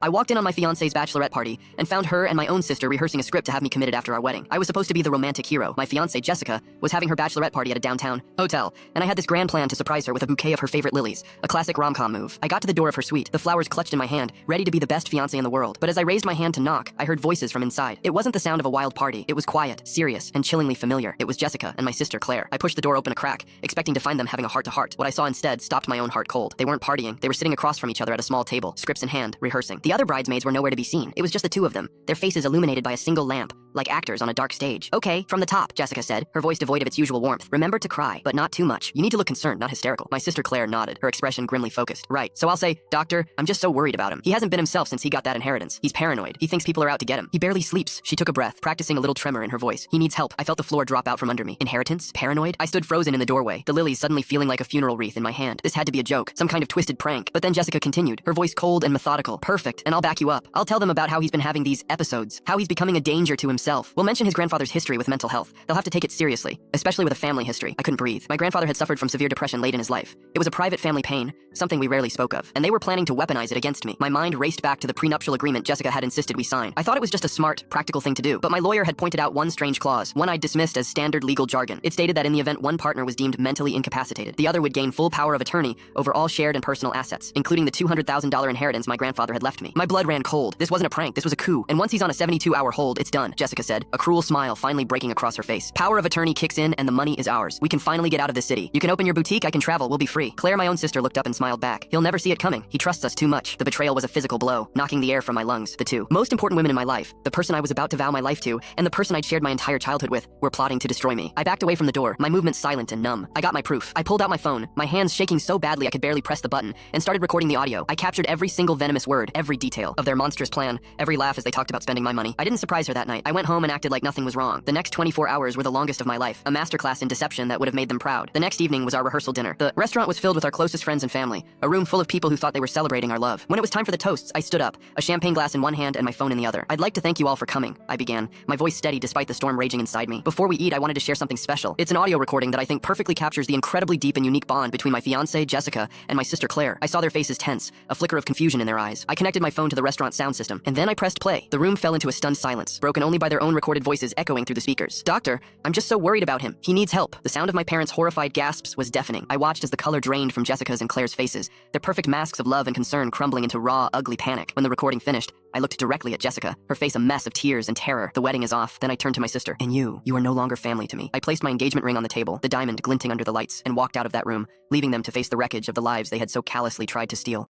I walked in on my fiancée's bachelorette party and found her and my own sister rehearsing a script to have me committed after our wedding. I was supposed to be the romantic hero. My fiancée, Jessica, was having her bachelorette party at a downtown hotel, and I had this grand plan to surprise her with a bouquet of her favorite lilies, a classic rom-com move. I got to the door of her suite, the flowers clutched in my hand, ready to be the best fiancé in the world. But as I raised my hand to knock, I heard voices from inside. It wasn't the sound of a wild party. It was quiet, serious, and chillingly familiar. It was Jessica and my sister Claire. I pushed the door open a crack, expecting to find them having a heart-to-heart. What I saw instead stopped my own heart cold. They weren't partying. They were sitting across from each other at a small table, scripts in hand, rehearsing. The other bridesmaids were nowhere to be seen. It was just the two of them, their faces illuminated by a single lamp, like actors on a dark stage. "Okay, from the top," Jessica said, her voice devoid of its usual warmth. "Remember to cry, but not too much. You need to look concerned, not hysterical." My sister Claire nodded, her expression grimly focused. "Right, so I'll say, Doctor, I'm just so worried about him. He hasn't been himself since he got that inheritance. He's paranoid. He thinks people are out to get him. He barely sleeps." She took a breath, practicing a little tremor in her voice. "He needs help." I felt the floor drop out from under me. Inheritance? Paranoid? I stood frozen in the doorway, the lilies suddenly feeling like a funeral wreath in my hand. This had to be a joke, some kind of twisted prank. But then Jessica continued, her voice cold and methodical. "Perfect, and I'll back you up. I'll tell them about how he's been having these episodes, how he's becoming a danger to himself. We'll mention his grandfather's history with mental health. They'll have to take it seriously, especially with a family history." I couldn't breathe. My grandfather had suffered from severe depression late in his life. It was a private family pain, something we rarely spoke of, and they were planning to weaponize it against me. My mind raced back to the prenuptial agreement Jessica had insisted we sign. I thought it was just a smart, practical thing to do, but my lawyer had pointed out one strange clause, one I'd dismissed as standard legal jargon. It stated that in the event one partner was deemed mentally incapacitated, the other would gain full power of attorney over all shared and personal assets, including the $200,000 inheritance my grandfather had left me. My blood ran cold. This wasn't a prank, this was a coup. And once he's on a 72-hour hold, it's done, Jessica said, a cruel smile finally breaking across her face. "Power of attorney kicks in and the money is ours. We can finally get out of this city. You can open your boutique, I can travel, we'll be free." Claire, my own sister, looked up and smiled back. "He'll never see it coming. He trusts us too much." The betrayal was a physical blow, knocking the air from my lungs. The two most important women in my life, the person I was about to vow my life to, and the person I'd shared my entire childhood with, were plotting to destroy me. I backed away from the door, my movements silent and numb. I got my proof. I pulled out my phone, my hands shaking so badly I could barely press the button, and started recording the audio. I captured every single venomous word, every detail of their monstrous plan, every laugh as they talked about spending my money. I didn't surprise her that night. I went home and acted like nothing was wrong. The next 24 hours were the longest of my life, a masterclass in deception that would have made them proud. The next evening was our rehearsal dinner. The restaurant was filled with our closest friends and family, a room full of people who thought they were celebrating our love. When it was time for the toasts, I stood up, a champagne glass in one hand and my phone in the other. "I'd like to thank you all for coming," I began, my voice steady despite the storm raging inside me. "Before we eat, I wanted to share something special. It's an audio recording that I think perfectly captures the incredibly deep and unique bond between my fiancée, Jessica, and my sister Claire." I saw their faces tense, a flicker of confusion in their eyes. I connected my phone to the restaurant sound system, and then I pressed play. The room fell into a stunned silence, broken only by their own recorded voices echoing through the speakers. "Doctor, I'm just so worried about him. He needs help." The sound of my parents' horrified gasps was deafening. I watched as the color drained from Jessica's and Claire's faces, their perfect masks of love and concern crumbling into raw, ugly panic. When the recording finished, I looked directly at Jessica, her face a mess of tears and terror. "The wedding is off." Then I turned to my sister. "And you are no longer family to me." I placed my engagement ring on the table, the diamond glinting under the lights, and walked out of that room, leaving them to face the wreckage of the lives they had so callously tried to steal.